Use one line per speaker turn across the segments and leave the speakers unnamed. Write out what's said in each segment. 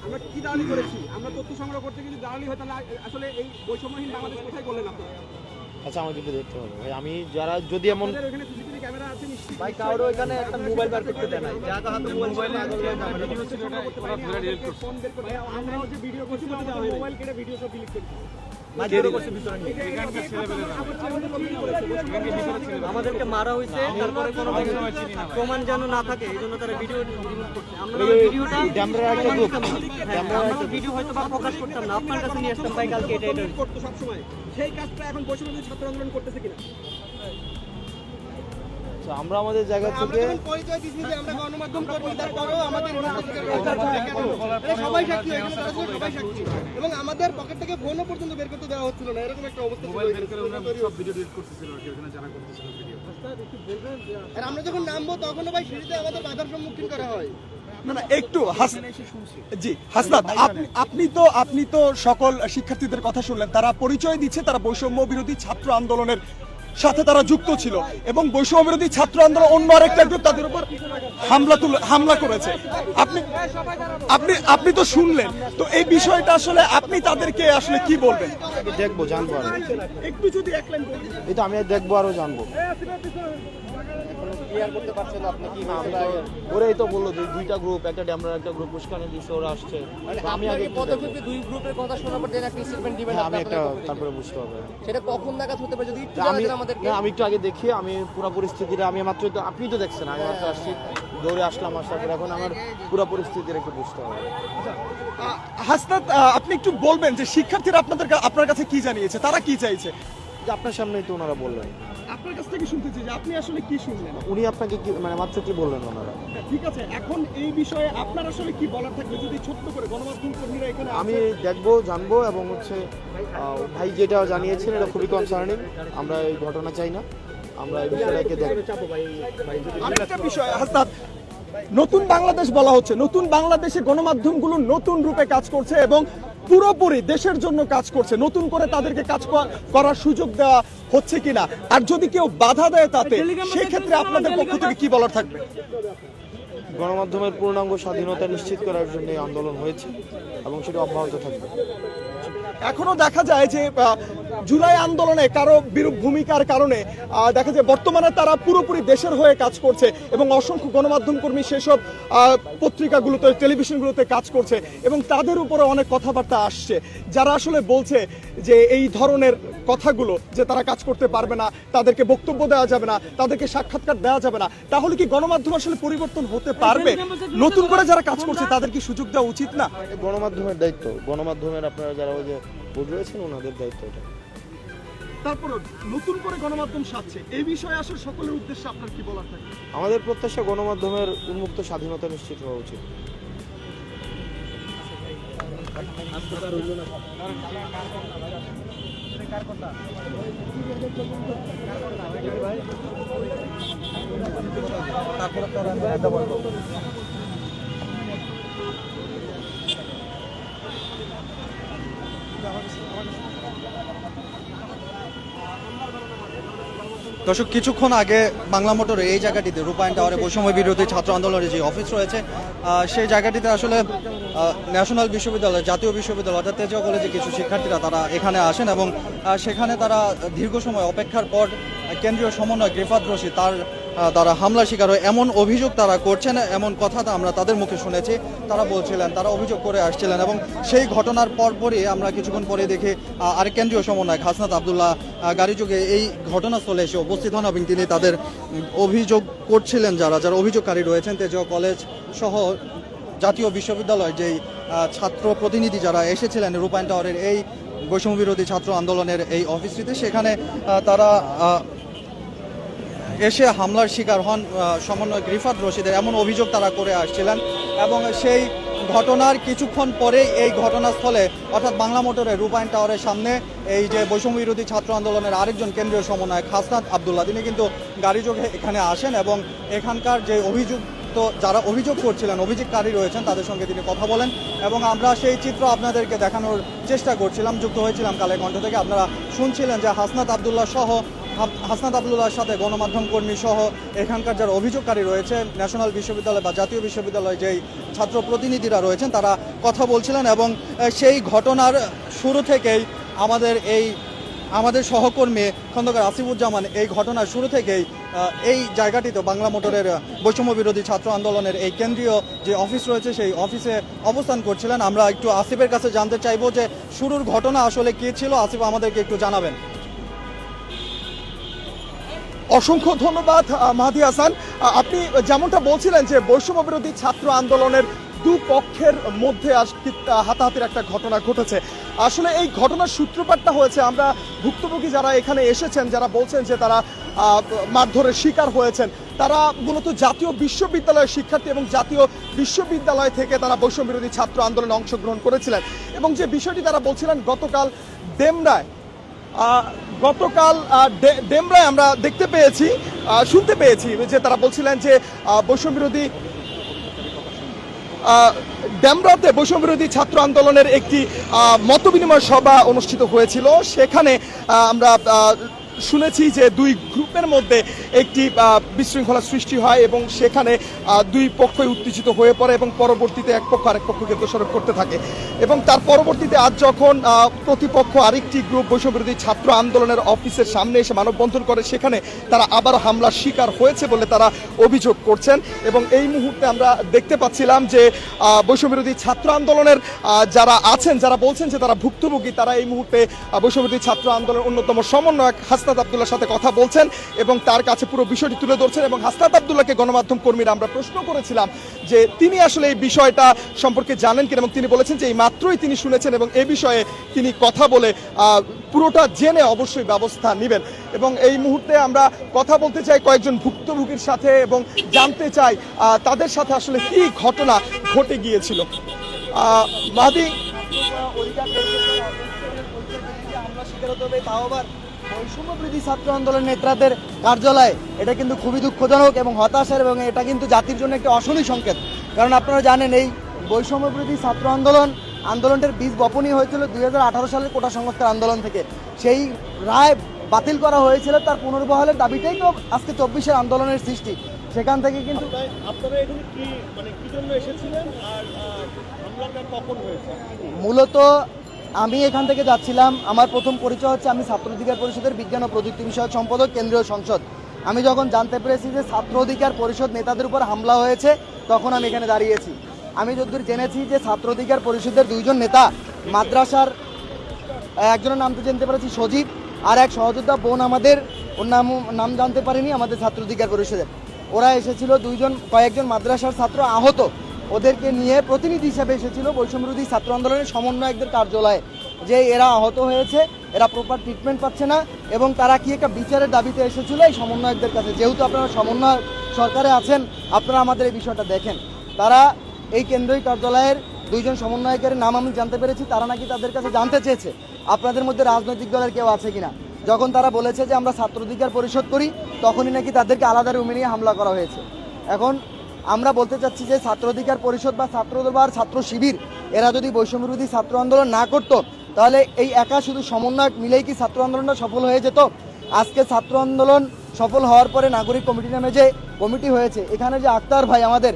আমরা কি দালালি করেছি? আমরা তথ্য সংগ্রহ করতে যদি দালালি হয় তাহলে আসলে এই বৈষম্যহীন বাংলাদেশ কোথায় করলেন আপনারা?
আচ্ছা আমাকে একটু দেখতে হবে ভাই, আমি যারা যদি এমন
আপনাদের ওখানে সিসিটিভি ক্যামেরা আছে নিশ্চয়ই।
ভাই কারো এখানে একটা মোবাইল বার করতে দেয় নাই, যাকে হাতে মোবাইল
ফোন বের করে আমরাও যে ভিডিও করছি আমাদের মোবাইল কেটে ভিডিও সব ডিলিট করেছি।
আমাদেরকে মারা হয়েছে, তারপরে কোনো প্রমাণ যেন না থাকে এই জন্য তারা ভিডিও রিমুভ করছে। আমরা ভিডিওটা
ক্যামেরা একটা গ্রুপ
আমরা ভিডিও হয়তো বা প্রকাশ করতাম না, আপনার কাছে নিয়ে আসতাম ভাই কালকে এটা
করতো সবসময়। সেই কাজটা এখন বৈষম্য ছাত্র আন্দোলন করতেছে কিনা?
আমরা আমাদের জায়গা থেকে
পরিচয় দিচ্ছি যে আমরা গণমাধ্যম কর্মী, তারপরেও আমাদের সবাই সাক্ষী, সবাই সাক্ষী, এবং আমাদের পকেট থেকে ফোনও পর্যন্ত বের করতে দেওয়া হচ্ছিল না, এরকম একটা অবস্থা ছিল। আর আমরা যখন নামবো তখনও ভাই সিঁড়িতে আমাদের বাধার সম্মুখীন করা হয়।
না না একটু জি হাসনাত, আপনি তো সকল শিক্ষার্থীদের কথা শুনলেন, তারা পরিচয় দিচ্ছে তারা বৈষম্য বিরোধী ছাত্র আন্দোলনের সাথে তারা যুক্ত ছিল এবং বৈষম্য বিরোধী ছাত্র আন্দোলন অন্য আরেকটা গ্রুপ তাদের উপর হামলা করেছে। আপনি তো শুনলেন, তো এই বিষয়টা আসলে আপনি তাদেরকে আসলে কি বলবেন?
দেখবো, জানবো আরো,
একটু যদি এক লাইন বলেন।
এই তো আমি দেখবো আরো জানবো। ওরাই তো বললো যে দুইটা গ্রুপ, একটা ড্যামরা একটা গ্রুপ উস্কানি দিচ্ছে, ওরা আসছে। আমি আগে
পদক্ষেপে দুই গ্রুপের কথা শোনার পর একটা স্টেটমেন্ট দিবেন,
আমি একটা তারপরে বুঝতে হবে
সেটা কখন নাগাদ হতে পারে যদি একটু
আমি
জানাতেন আমাদেরকে।
আমি একটু আগে দেখি, আমি পুরো পরিস্থিতিটা আমি মাত্র তো আপনি তো দেখছেন, আমি মাত্র আসছি, দৌড়ে আসলাম, আসার পর এখন আমার পুরো পরিস্থিতির একটু বুঝতে হবে।
হাসনাত, আপনি একটু বলবেন যে শিক্ষার্থীরা আপনার কাছে কি জানিয়েছে, তারা কি চাইছে?
যে আপনার সামনেই তো ওনারা বললেন,
আপনার কাছ থেকে শুনতে চাই যে আপনি আসলে কি শুনলেন।
উনি আপনাকে কি মানে মাত্র কি বললেন ওনারা?
ঠিক আছে, এখন এই বিষয়ে আপনার আসলে কি বলার থাকবে যদি ছোট্ট করে গণমাধ্যম কর্মীরা এখানে
আমি দেখবো, জানবো, এবং হচ্ছে ভাই যেটা জানিয়েছেন এটা খুবই কনসার্নিং। আমরা এই ঘটনা চাই না, আমরা এই বিষয়টাকে দেখবো।
আরেকটা বিষয় হাসনাত, নতুন বাংলাদেশ বলা হচ্ছে, নতুন বাংলাদেশে গণমাধ্যমগুলো নতুন রূপে কাজ করছে এবং পুরোপুরি দেশের জন্য কাজ করছে, নতুন করে তাদেরকে কাজ করার সুযোগ দেওয়া হচ্ছে কিনা, আর যদি কেউ বাধা দেয় তাতে সেই ক্ষেত্রে আপনাদের পক্ষ থেকে কি বলার থাকবে?
গণমাধ্যমের পূর্ণাঙ্গ স্বাধীনতা নিশ্চিত করার জন্য এই আন্দোলন হয়েছে এবং সেটা অব্যাহত থাকবে।
এখনো দেখা যায় যে জুলাই আন্দোলনে কারো বিরূপ ভূমিকার কারণে দেখা যায় বর্তমানে তারা পুরোপুরি দেশের হয়ে কাজ করছে এবং অসংখ্য গণমাধ্যম কর্মী সেসব পত্রিকাগুলোতে, টেলিভিশনগুলোতে কাজ করছে এবং তাদের উপরে অনেক কথাবার্তা আসছে, যারা আসলে বলছে যে এই ধরনের কথাগুলো যে তারা কাজ করতে পারবে না, তাদেরকে বক্তব্য দেওয়া যাবে না, তাদেরকে সাক্ষাৎকার দেওয়া যাবে না। তাহলে কি গণমাধ্যম আসলে পরিবর্তন হতে পারবে? নতুন করে যারা কাজ করছে তাদের কি সুযোগ দেওয়া উচিত না?
গণমাধ্যমের দায়িত্ব, গণমাধ্যমের আপনারা যারা ওই যে বোর্ড রয়েছেন ওনাদের দায়িত্ব এটা।
তারপর নতুন করে গণমাধ্যম সাজছে, এই বিষয়ে আসলে সকলের উদ্দেশ্যে আপনার কি বলার থাকে?
আমাদের প্রত্যাশা গণমাধ্যমের উন্মুক্ত স্বাধীনতা নিশ্চিত হওয়া উচিত।
দর্শক, কিছুক্ষণ আগে বাংলা মোটরে এই জায়গাটিতে রূপায়ণ টাওয়ারে বৈষম্য বিরোধী ছাত্র আন্দোলনের যে অফিস রয়েছে সেই জায়গাটিতে আসলে ন্যাশনাল বিশ্ববিদ্যালয়, জাতীয় বিশ্ববিদ্যালয় অর্থাৎ তেজগাঁও কলেজে কিছু শিক্ষার্থীরা তারা এখানে আসেন এবং সেখানে তারা দীর্ঘ সময় অপেক্ষার পর কেন্দ্রীয় সমন্বয়ক রিফাত রশিদ তারা হামলার শিকার হয় এমন অভিযোগ তারা করছেন, এমন কথা আমরা তাদের মুখে শুনেছি। তারা বলছিলেন, তারা অভিযোগ করে আসছিলেন এবং সেই ঘটনার পরপরই আমরা কিছুক্ষণ পরে দেখি আরেক কেন্দ্রীয় সমন্বয়ক হাসনাত আবদুল্লাহ গাড়িযোগে এই ঘটনাস্থলে এসে উপস্থিত হন এবং তিনি তাদের অভিযোগ করছিলেন, যারা অভিযোগকারী রয়েছেন তেজগাঁও কলেজ সহ জাতীয় বিশ্ববিদ্যালয়ের যেই ছাত্র প্রতিনিধি যারা এসেছিলেন রূপায়ণ টাওয়ারের এই বৈষম্য বিরোধী ছাত্র আন্দোলনের এই অফিসটিতে, সেখানে তারা এসে হামলার শিকার হন সমন্বয়ক রিফাত রশিদের এমন অভিযোগ তারা করে আসছিলেন এবং সেই ঘটনার কিছুক্ষণ পরে এই ঘটনাস্থলে অর্থাৎ বাংলা মোটরের রূপায়ণ টাওয়ারের সামনে এই যে বৈষম্য বিরোধী ছাত্র আন্দোলনের আরেকজন কেন্দ্রীয় সমন্বয়ক হাসনাত আবদুল্লাহ তিনি কিন্তু গাড়িযোগে এখানে আসেন এবং এখানকার যে যারা অভিযোগ করছিলেন, অভিযোগকারী রয়েছেন, তাদের সঙ্গে তিনি কথা বলেন এবং আমরা সেই চিত্র আপনাদেরকে দেখানোর চেষ্টা করছিলাম। যুক্ত হয়েছিলাম কালের কণ্ঠ থেকে। আপনারা শুনছিলেন যে হাসনাত আবদুল্লাহ সহ হাসনাত আবদুল্লাহর সাথে গণমাধ্যম কর্মী সহ এখানকার যারা অভিযোগকারী রয়েছে ন্যাশনাল বিশ্ববিদ্যালয় বা জাতীয় বিশ্ববিদ্যালয়ে যেই ছাত্র প্রতিনিধিরা রয়েছেন তারা কথা বলছিলেন এবং সেই ঘটনার শুরু থেকেই আমাদের সহকর্মী খন্দকার আসিফুজ্জামান এই ঘটনার শুরু থেকেই এই জায়গাটিতে বাংলা মোটরের বৈষম্য বিরোধী ছাত্র আন্দোলনের এই কেন্দ্রীয় যে অফিস রয়েছে সেই অফিসে অবস্থান করছিলেন। আমরা একটু আসিফের কাছে জানতে চাইবো যে শুরুর ঘটনা আসলে কী ছিল। আসিফ আমাদেরকে একটু জানাবেন।
অসংখ্য ধন্যবাদ মাহাদি হাসান। আপনি যেমনটা বলছিলেন যে বৈষম্য বিরোধী ছাত্র আন্দোলনের দুপক্ষের মধ্যে হাতাহাতির একটা ঘটনা ঘটেছে। আসলে এই ঘটনার সূত্রপাতটা হয়েছে, আমরা ভুক্তভোগী যারা এখানে এসেছেন যারা বলছেন যে তারা মারধরের শিকার হয়েছেন, তারা মূলত জাতীয় বিশ্ববিদ্যালয়ের শিক্ষার্থী এবং জাতীয় বিশ্ববিদ্যালয় থেকে তারা বৈষম্য বিরোধী ছাত্র আন্দোলনে অংশগ্রহণ করেছিলেন এবং যে বিষয়টি তারা বলছিলেন গতকাল ডেমরায় আমরা দেখতে পেয়েছি, শুনতে পেয়েছি যে তারা বলছিলেন যে বৈষম্য বিরোধী ডেমরাতে বৈষম্য বিরোধী ছাত্র আন্দোলনের একটি মতবিনিময় সভা অনুষ্ঠিত হয়েছিল। সেখানে আমরা শুনেছি যে দুই গ্রুপের মধ্যে একটি বিশৃঙ্খলা সৃষ্টি হয় এবং সেখানে দুই পক্ষই উত্তেজিত হয়ে পড়ে এবং পরবর্তীতে এক পক্ষ আরেক পক্ষকে দোষারোপ করতে থাকে এবং তার পরবর্তীতে আজ যখন প্রতিপক্ষ আরেকটি গ্রুপ বৈষম্য বিরোধী ছাত্র আন্দোলনের অফিসের সামনে এসে মানববন্ধন করে সেখানে তারা আবার হামলার শিকার হয়েছে বলে তারা অভিযোগ করছেন এবং এই মুহূর্তে আমরা দেখতে পাচ্ছিলাম যে বৈষম্য বিরোধী ছাত্র আন্দোলনের যারা আছেন, যারা বলছেন যে তারা ভুক্তভোগী, তারা এই মুহূর্তে বৈষম্য বিরোধী ছাত্র আন্দোলনের অন্যতম সমন্বয়ক হাসনাত আবদুল্লাহর সাথে কথা বলছেন এবং তার কাছে পুরো বিষয়টি তুলে ধরছেন এবং হাসনাত আবদুল্লাহকে গণমাধ্যম কর্মীরা আমরা প্রশ্ন করেছিলাম যে তিনি আসলে এই বিষয়টা সম্পর্কে জানেন কিনা এবং তিনি বলেছেন যে এই মাত্রই তিনি শুনেছেন এবং এই বিষয়ে তিনি কথা বলে পুরোটা জেনে অবশ্যই ব্যবস্থা নেবেন এবং এই মুহূর্তে আমরা কথা বলতে চাই কয়েকজন ভুক্তভোগীর সাথে এবং জানতে চাই তাদের সাথে আসলে কি ঘটনা ঘটে গিয়েছিল। মাহাদি,
বৈষম্য বিরোধী ছাত্র আন্দোলন নেতাদের কার্যালয়, এটা কিন্তু খুবই দুঃখজনক এবং হতাশার এবং এটা কিন্তু জাতির জন্য একটা অশনি সংকেত। কারণ আপনারা জানেন এই বৈষম্য বিরোধী ছাত্র আন্দোলনটার বীজ বপনই হয়েছিল 2018 সালের কোটা সংস্কার আন্দোলন থেকে। সেই রায় বাতিল করা হয়েছিল, তার পুনর্বহালের দাবিটাই তো আজকে 24-এর আন্দোলনের সৃষ্টি। সেখান থেকে কিন্তু
আপনারা এখানে কি জন্য এসেছিলেন আর হামলাটা কখন হয়েছে?
মূলত আমি এখান থেকে যাচ্ছিলাম, আমার প্রথম পরিচয় হচ্ছে আমি ছাত্র অধিকার পরিষদের বিজ্ঞান ও প্রযুক্তি বিষয়ক সম্পাদক কেন্দ্রীয় সংসদ। আমি যখন জানতে পেরেছি যে ছাত্র অধিকার পরিষদ নেতাদের উপর হামলা হয়েছে তখন আমি এখানে দাঁড়িয়েছি। আমি যতদূর জেনেছি যে ছাত্র অধিকার পরিষদের দুইজন নেতা মাদ্রাসার, একজনের নাম তো জানতে পেরেছি সজীব, আর এক সহযোদ্ধা বোন আমাদের, ওর নাম জানতে পারিনি, আমাদের ছাত্র অধিকার পরিষদের। ওরা এসেছিল, কয়েকজন মাদ্রাসার ছাত্র আহত, ওদেরকে নিয়ে প্রতিনিধি হিসেবে এসেছিল বৈষম্য বিরোধী ছাত্র আন্দোলনের সমন্বয়কদের কার্যালয়ে যে এরা আহত হয়েছে, এরা প্রপার ট্রিটমেন্ট পাচ্ছে না এবং তারা কি একটা বিচারের দাবিতে এসেছিল এই সমন্বয়কদের কাছে। যেহেতু আপনারা সমন্বয় সরকারে আছেন, আপনারা আমাদের এই বিষয়টা দেখেন। তারা এই কেন্দ্রীয় কার্যালয়ের দুইজন সমন্বয়কের নাম আমি জানতে পেরেছি, তারা নাকি তাদের কাছে জানতে চেয়েছে আপনাদের মধ্যে রাজনৈতিক দলের কেউ আছে কিনা। যখন তারা বলেছে যে আমরা ছাত্র অধিকার পরিষদ করি, তখনই নাকি তাদেরকে আলাদা রুমে নিয়ে হামলা করা হয়েছে। এখন আমরা বলতে চাচ্ছি যে ছাত্র অধিকার পরিষদ বা ছাত্রদল বা ছাত্র শিবির এরা যদি বৈষম্য বিরোধী ছাত্র আন্দোলন না করতো তাহলে এই একা শুধু সমন্বয়ক মিলেই কি ছাত্র আন্দোলনটা সফল হয়ে যেত? আজকে ছাত্র আন্দোলন সফল হওয়ার পরে নাগরিক কমিটি নামে যে কমিটি হয়েছে, এখানে যে আক্তার ভাই আমাদের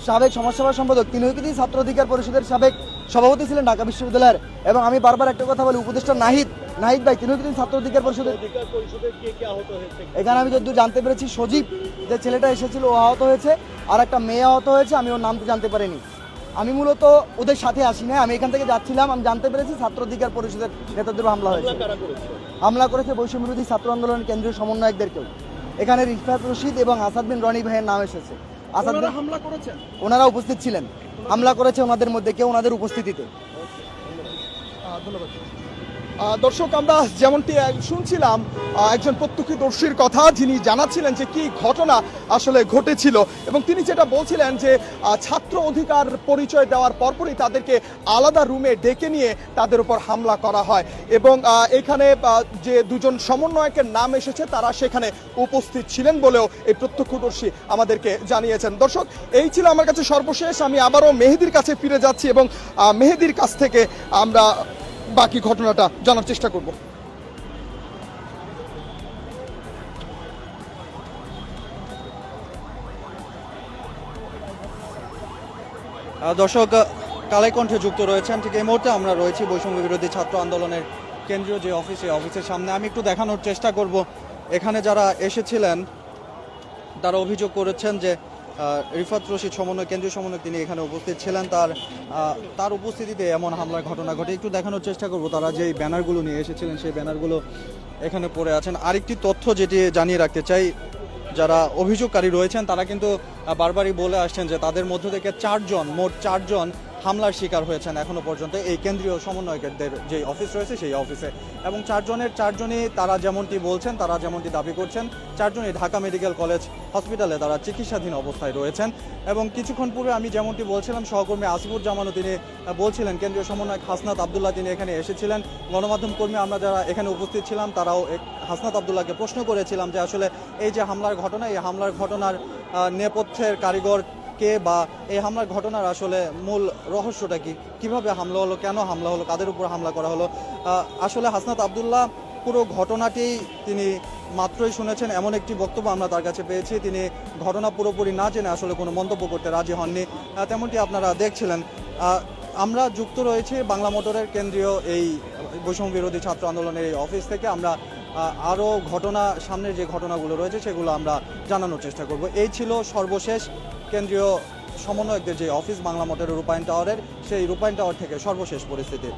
সাবেক সমাজসেবা সম্পাদক, তিনিও কিন্তু ছাত্র অধিকার পরিষদের সাবেক সভাপতি ছিলেন ঢাকা বিশ্ববিদ্যালয়ের। এবং আমি বারবার একটা কথা বলি, উপদেষ্টা নাহিদ ভাই তিনিও কিন্তু ছাত্র অধিকার পরিষদের। এখানে আমি যতদূর জানতে পেরেছি সজীব যে ছেলেটা এসেছিল ও আহত হয়েছে, আর একটা মেয়ে আহত হয়েছে, আমি ওর নাম তো জানতে পারিনি। আমি মূলত ওদের সাথে আসি না, আমি এখান থেকে যাচ্ছিলাম, আমি জানতে পেরেছি ছাত্র অধিকার পরিষদের নেতাদের হামলা হয়েছে। হামলা করেছে বৈষম্য বিরোধী ছাত্র আন্দোলনের কেন্দ্রীয় সমন্বয়কদেরকেও। এখানে রিফাত রশিদ এবং আসাদ বিন রনি ভাইয়ের নাম এসেছে। আসাদ বিন
হামলা করেছেন,
ওনারা উপস্থিত ছিলেন, হামলা করেছে ওনাদের মধ্যে কেউ ওনাদের উপস্থিতিতে।
ধন্যবাদ। দর্শক, আমরা যেমনটি শুনছিলাম একজন প্রত্যক্ষদর্শীর কথা, যিনি জানাচ্ছিলেন যে কি ঘটনা আসলে ঘটেছিল এবং তিনি যেটা বলছিলেন যে ছাত্র অধিকার পরিচয় দেওয়ার পরপরই তাদেরকে আলাদা রুমে ডেকে নিয়ে তাদের উপর হামলা করা হয় এবং এখানে যে দুজন সমন্বয়কের নাম এসেছে তারা সেখানে উপস্থিত ছিলেন বলেও এই প্রত্যক্ষদর্শী আমাদেরকে জানিয়েছেন। দর্শক, এই ছিল আমার কাছে সর্বশেষ। আমি আবারও মেহেদির কাছে ফিরে যাচ্ছি এবং মেহেদির কাছ থেকে আমরা বাকি ঘটনাটা জানার চেষ্টা করব।
দর্শক, কালের কণ্ঠে যুক্ত রয়েছেন। ঠিক এই মুহূর্তে আমরা রয়েছি বৈষম্য বিরোধী ছাত্র আন্দোলনের কেন্দ্রীয় যে অফিস, এই অফিসের সামনে। আমি একটু দেখানোর চেষ্টা করব, এখানে যারা এসেছিলেন তারা অভিযোগ করেছেন যে রিফাত রশিদ সমন্বয়, কেন্দ্রীয় সমন্বয়, তিনি এখানে উপস্থিত ছিলেন, তার উপস্থিতিতে এমন হামলার ঘটনা ঘটে। একটু দেখানোর চেষ্টা করব, তারা যে ব্যানারগুলো নিয়ে এসেছিলেন সেই ব্যানারগুলো এখানে পড়ে আছেন। আরেকটি তথ্য যেটি জানিয়ে রাখতে চাই, যারা অভিযোগকারী রয়েছেন তারা কিন্তু বারবারই বলে আসছেন যে তাদের মধ্য থেকে মোট চারজন হামলার শিকার হয়েছেন এখনো পর্যন্ত এই কেন্দ্রীয় সমন্বয়কদের যে অফিস রয়েছে সেই অফিসে। এবং চারজনই তারা যেমনটি বলছেন, তারা যেমনটি দাবি করছেন, চারজনই ঢাকা মেডিকেল কলেজ হসপিটালে তারা চিকিৎসাধীন অবস্থায় রয়েছেন। এবং কিছুক্ষণ পূর্বে আমি যেমনটি বলছিলাম, সহকর্মী আসিফুজ্জামানও তিনি বলছিলেন, কেন্দ্রীয় সমন্বয়ক হাসনাত আবদুল্লাহ তিনি এখানে এসেছিলেন। গণমাধ্যম কর্মী আমরা যারা এখানে উপস্থিত ছিলাম তারাও হাসনাত আবদুল্লাহকে প্রশ্ন করেছিলাম যে আসলে এই যে হামলার ঘটনা, এই হামলার ঘটনার নেপথ্যের কারিগর কে, বা এই হামলার ঘটনার আসলে মূল রহস্যটা কি, কিভাবে হামলা হলো, কেন হামলা হলো, কাদের উপর হামলা করা হলো। আসলে হাসনাত আবদুল্লাহ পুরো ঘটনাটি তিনি মাত্রই শুনেছেন এমন একটি বক্তব্য আমরা তার কাছে পেয়েছি। তিনি ঘটনা পুরোপুরি না জেনে আসলে কোনো মন্তব্য করতে রাজি হননি, তেমনটি আপনারা দেখছিলেন। আমরা যুক্ত রয়েছি বাংলা মোটরের কেন্দ্রীয় এই বৈষম্য বিরোধী ছাত্র আন্দোলনের এই অফিস থেকে। আমরা আরও সামনের যে ঘটনাগুলো রয়েছে সেগুলো আমরা জানানোর চেষ্টা করব। এই ছিল সর্বশেষ কেন্দ্রীয় সমন্বয়কদের যে অফিস বাংলা মোটরের রূপায়ণ টাওয়ারের, সেই রূপায়ণ টাওয়ার থেকে সর্বশেষ পরিস্থিতি।